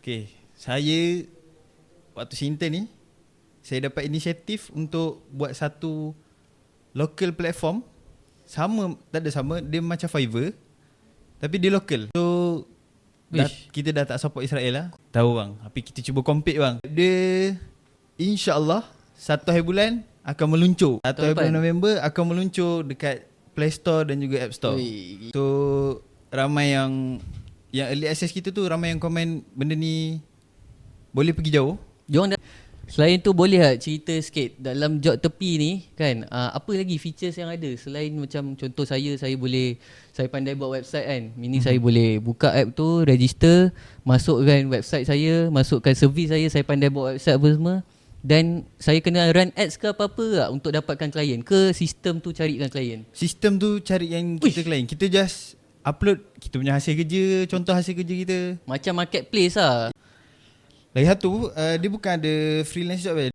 Okay, saya waktu Sinta ni, saya dapat inisiatif untuk buat satu local platform. Sama, tak ada sama, dia macam Fiverr tapi dia local. So kita dah tak support Israel lah. Tahu bang, tapi kita cuba compete bang. Dia InsyaAllah 1 hari bulan akan meluncur. 1 hari bulan November akan meluncur dekat Play Store dan juga App Store. So ramai yang early access kita tu, ramai yang komen benda ni boleh pergi jauh. Selain tu boleh tak cerita sikit dalam job tepi ni kan, apa lagi features yang ada selain macam contoh saya pandai buat website kan. Ini saya boleh buka app tu, register, masukkan website saya, masukkan servis saya pandai buat website apa semua. Dan saya kena run ads ke apa-apa tak untuk dapatkan klien ke sistem tu carikan klien? Sistem tu cari yang kita klien. Kita just upload kita punya hasil kerja, contoh hasil kerja kita. Macam marketplace lah. Lagi satu, dia bukan ada freelance job